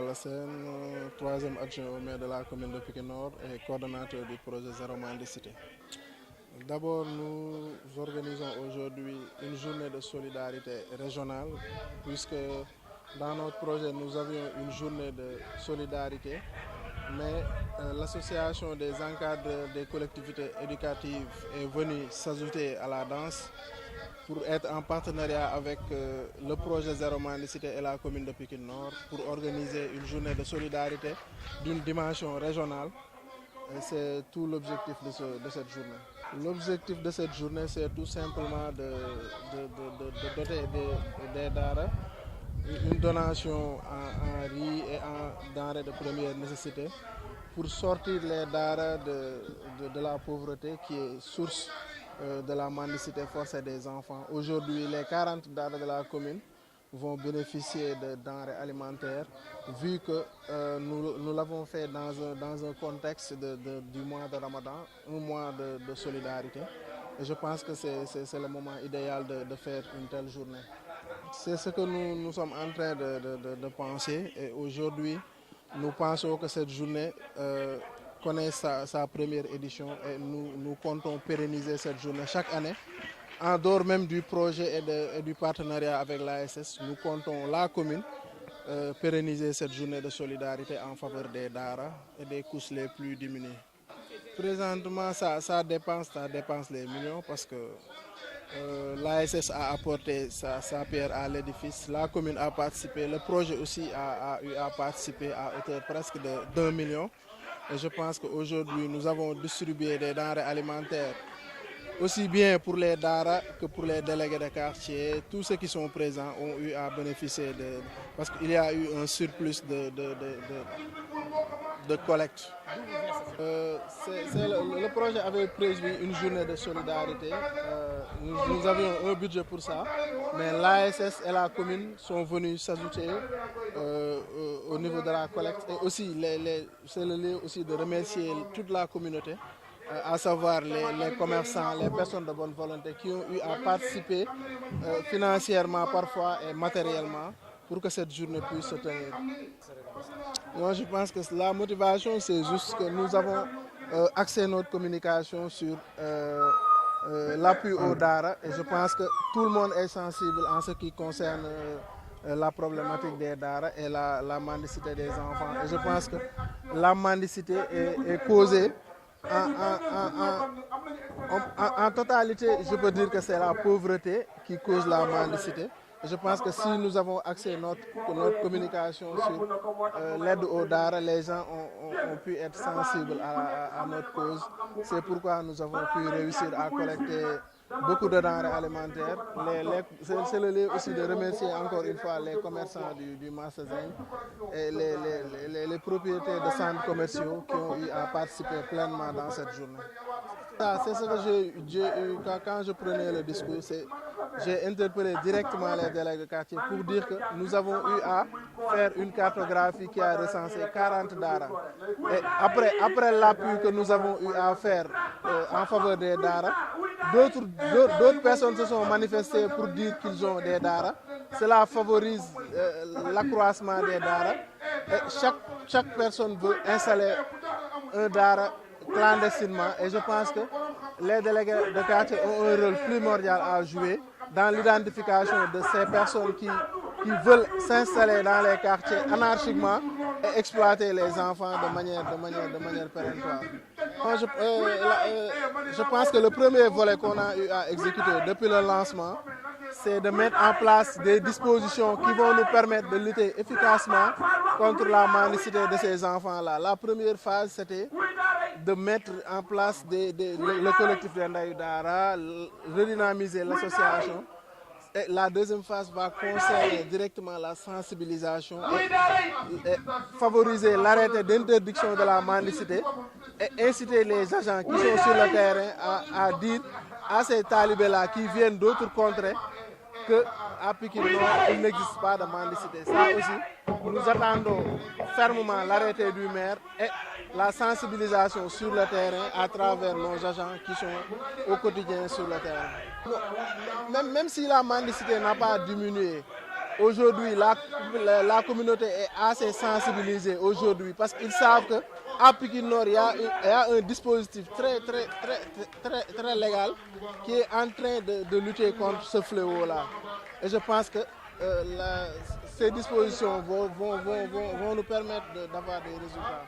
Talla Sène, troisième adjoint au maire de la commune de Pikine Nord et coordonnateur du projet Zéro Mendicité. D'abord, nous organisons aujourd'hui une journée de solidarité régionale, puisque dans notre projet, nous avions une journée de solidarité, mais l'association des encadreurs des collectivités éducatives est venue s'ajouter à la danse pour être en partenariat avec le projet Zéro Mendicité et la commune de Pikine Nord pour organiser une journée de solidarité d'une dimension régionale. C'est tout l'objectif de cette journée. L'objectif de cette journée, c'est tout simplement de doter des daara une donation en riz et en denrées de première nécessité pour sortir les daara de la pauvreté qui est source de la mendicité forcée des enfants. Aujourd'hui, les 40 daara de la commune vont bénéficier de denrées alimentaires, vu que nous l'avons fait dans un contexte du mois de Ramadan, un mois de solidarité. Et je pense que c'est le moment idéal de faire une telle journée. C'est ce que nous sommes en train de penser. Et aujourd'hui, nous pensons que cette journée connaît sa première édition et nous comptons pérenniser cette journée chaque année. En dehors même du projet et du partenariat avec l'ASS, nous comptons la commune pérenniser cette journée de solidarité en faveur des daara et des couches les plus diminuées. Présentement, ça dépense les millions parce que l'ASS a apporté sa pierre à l'édifice, la commune a participé, le projet aussi a participé à hauteur presque d'1 million. Et je pense qu'aujourd'hui, nous avons distribué des denrées alimentaires aussi bien pour les daara que pour les délégués de quartier. Tous ceux qui sont présents ont eu à bénéficier parce qu'il y a eu un surplus de collecte. Le projet avait prévu une journée de solidarité. Nous avions un budget pour ça, mais l'ASS et la commune sont venus s'ajouter au niveau de la collecte. Et aussi, c'est le lieu aussi de remercier toute la communauté, à savoir les commerçants, les personnes de bonne volonté qui ont eu à participer financièrement parfois et matériellement pour que cette journée puisse se tenir. Moi, je pense que la motivation, c'est juste que nous avons axé notre communication sur l'appui aux daara et je pense que tout le monde est sensible en ce qui concerne la problématique des daara et la mendicité des enfants. Et je pense que la mendicité est causée en totalité, je peux dire que c'est la pauvreté qui cause la mendicité. Je pense que si nous avons axé notre communication sur l'aide aux daara, les gens ont pu être sensibles à notre cause. C'est pourquoi nous avons pu réussir à collecter beaucoup de denrées alimentaires. C'est le lieu aussi de remercier encore une fois les commerçants du marché Zinc et les propriétaires de centres commerciaux qui ont eu à participer pleinement dans cette journée. C'est ce que quand je prenais le discours, j'ai interpellé directement les délégués de quartier pour dire que nous avons eu à faire une cartographie qui a recensé 40 daara. Et après l'appui que nous avons eu à faire en faveur des daara, d'autres personnes se sont manifestées pour dire qu'ils ont des daara. Cela favorise l'accroissement des daara. Et chaque personne veut installer un daara clandestinement et je pense que les délégués de quartier ont un rôle primordial à jouer dans l'identification de ces personnes qui veulent s'installer dans les quartiers anarchiquement et exploiter les enfants de manière péremptoire. Je pense que le premier volet qu'on a eu à exécuter depuis le lancement, c'est de mettre en place des dispositions qui vont nous permettre de lutter efficacement contre la mendicité de ces enfants-là. La première phase, c'était de mettre en place le collectif des Ndayu Daara, redynamiser l'association. Et la deuxième phase va concerner directement la sensibilisation et favoriser l'arrêté d'interdiction de la mendicité et inciter les agents qui sont sur le terrain à dire à ces talibés-là qui viennent d'autres contrées qu'à Pikine Nord, il n'existe pas de mendicité. Ça aussi, nous attendons fermement l'arrêté du maire et la sensibilisation sur le terrain à travers nos agents qui sont au quotidien sur le terrain. Même si la mendicité n'a pas diminué, aujourd'hui, la communauté est assez sensibilisée aujourd'hui parce qu'ils savent qu'à Pikine Nord, il y a un dispositif très légal qui est en train de lutter contre ce fléau-là. Et je pense que ces dispositions vont nous permettre d'avoir des résultats.